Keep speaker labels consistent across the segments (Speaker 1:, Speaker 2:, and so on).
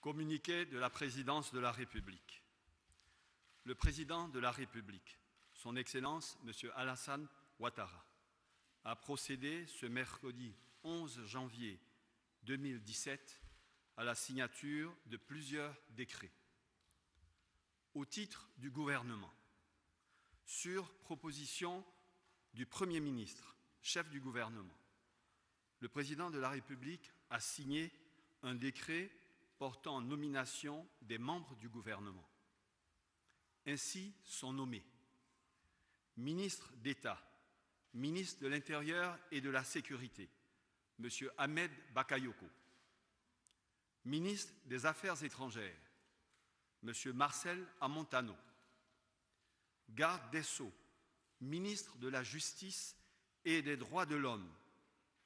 Speaker 1: Communiqué de la Présidence de la République. Le Président de la République, Son Excellence M. Alassane Ouattara, a procédé ce mercredi 11 janvier 2017 à la signature de plusieurs décrets. Au titre du gouvernement, sur proposition du Premier ministre, chef du gouvernement, le Président de la République a signé un décret portant nomination des membres du gouvernement. Ainsi sont nommés ministre d'État, ministre de l'Intérieur et de la Sécurité, M. Ahmed Bakayoko, ministre des Affaires étrangères, M. Marcel Amontano, garde des Sceaux, ministre de la Justice et des Droits de l'Homme,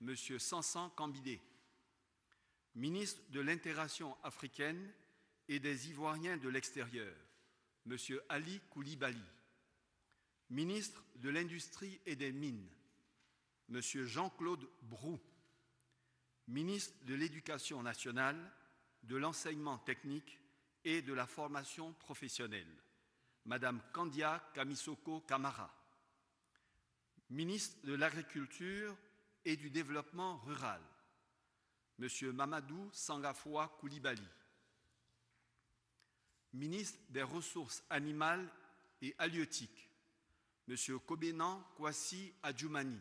Speaker 1: M. Sansan Kambidé, ministre de l'Intégration africaine et des Ivoiriens de l'extérieur, M. Ali Koulibaly, ministre de l'Industrie et des Mines, M. Jean-Claude Brou, ministre de l'Éducation nationale, de l'Enseignement technique et de la formation professionnelle, Mme Kandia Kamisoko Kamara, ministre de l'Agriculture et du Développement rural, M. Mamadou Sangafoua Koulibaly, ministre des Ressources animales et halieutiques, M. Kobenan Kwasi Adjoumani,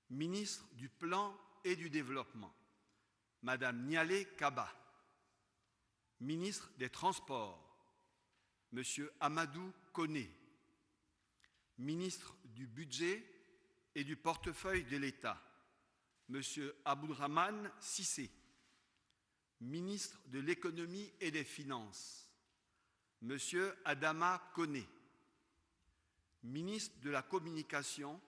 Speaker 1: ministre du Plan et du Développement, Mme Nialé Kaba, ministre des Transports, M. Amadou Koné, ministre du Budget et du Portefeuille de l'État, M. Abdourahmane Cissé, ministre de l'Économie et des Finances, M. Adama Koné, ministre de la Communication,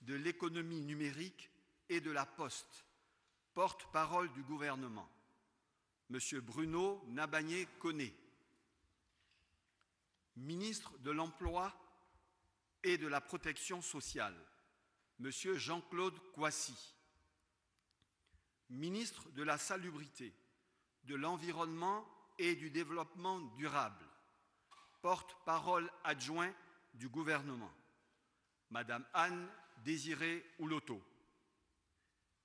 Speaker 1: de l'Économie numérique et de la Poste, porte-parole du gouvernement, M. Bruno Nabagné Koné, ministre de l'Emploi et de la Protection sociale, M. Jean-Claude Kwasi, ministre de la Salubrité, de l'Environnement et du Développement durable, porte-parole adjoint du gouvernement, Mme Anne Désiré Ouloto,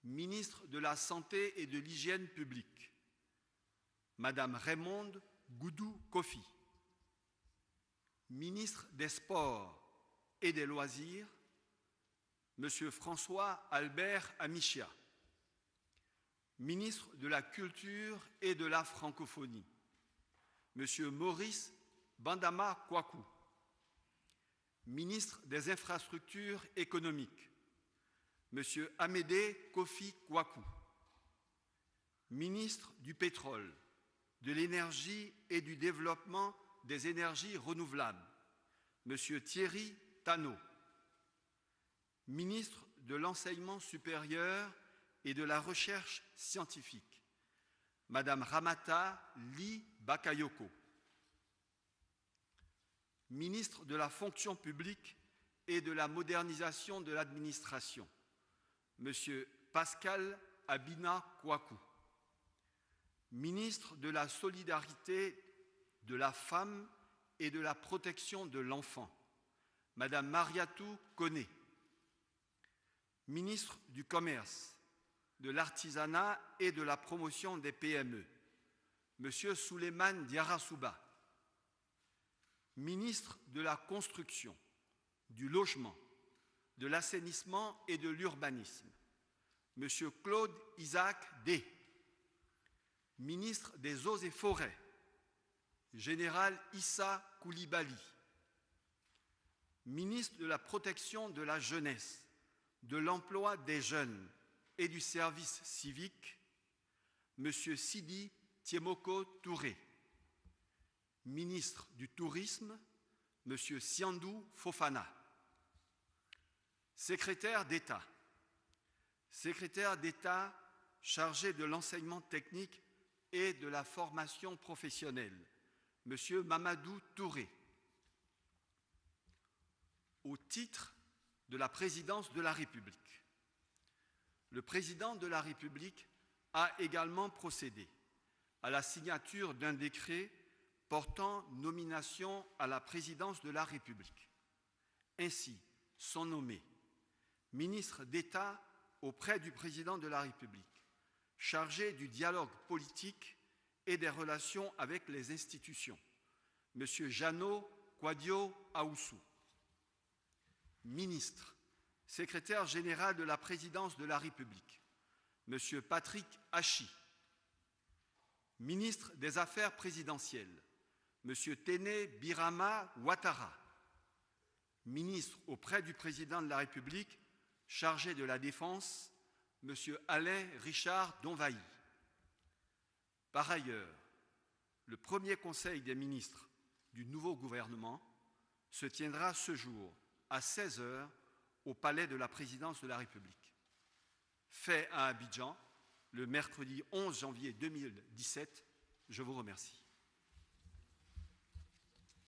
Speaker 1: ministre de la Santé et de l'Hygiène publique, Mme Raymonde Goudou Kofi, ministre des Sports et des Loisirs, M. François Albert Amichia, ministre de la Culture et de la Francophonie, M. Maurice Bandama Kouakou, ministre des Infrastructures économiques, M. Amédée Kofi Kouakou, ministre du Pétrole, de l'Énergie et du Développement des énergies renouvelables, M. Thierry Tano, ministre de l'Enseignement supérieur et de la Recherche scientifique, Mme Ramata Ly Bakayoko, ministre de la Fonction publique et de la modernisation de l'administration, M. Pascal Abina Kouakou, ministre de la Solidarité, de la Femme et de la Protection de l'Enfant, Mme Mariatou Koné, ministre du Commerce, de l'Artisanat et de la Promotion des PME, M. Souleymane Diarra-Souba, ministre de la Construction, du Logement, de l'Assainissement et de l'Urbanisme, M. Claude Isaac Day, ministre des Eaux et Forêts, Général Issa Koulibaly, ministre de la Protection de la Jeunesse, de l'Emploi des Jeunes et du Service civique, M. Sidi Tiemoko Touré, ministre du Tourisme, M. Siandou Fofana, secrétaire d'État chargé de l'enseignement technique et de la formation professionnelle, M. Mamadou Touré, au titre de la présidence de la République. Le président de la République a également procédé à la signature d'un décret portant nomination à la présidence de la République. Ainsi sont nommés ministre d'État auprès du président de la République, chargé du dialogue politique et des relations avec les institutions, M. Jeannot Kouadio Aoussou. Ministre, secrétaire général de la présidence de la République, M. Patrick Hachi. Ministre des Affaires présidentielles, M. Téné Birama Ouattara. Ministre auprès du président de la République, chargé de la Défense, M. Alain Richard Donvaï. Par ailleurs, le premier Conseil des ministres du nouveau gouvernement se tiendra ce jour à 16 h au Palais de la Présidence de la République. Fait à Abidjan, le mercredi 11 janvier 2017, je vous remercie.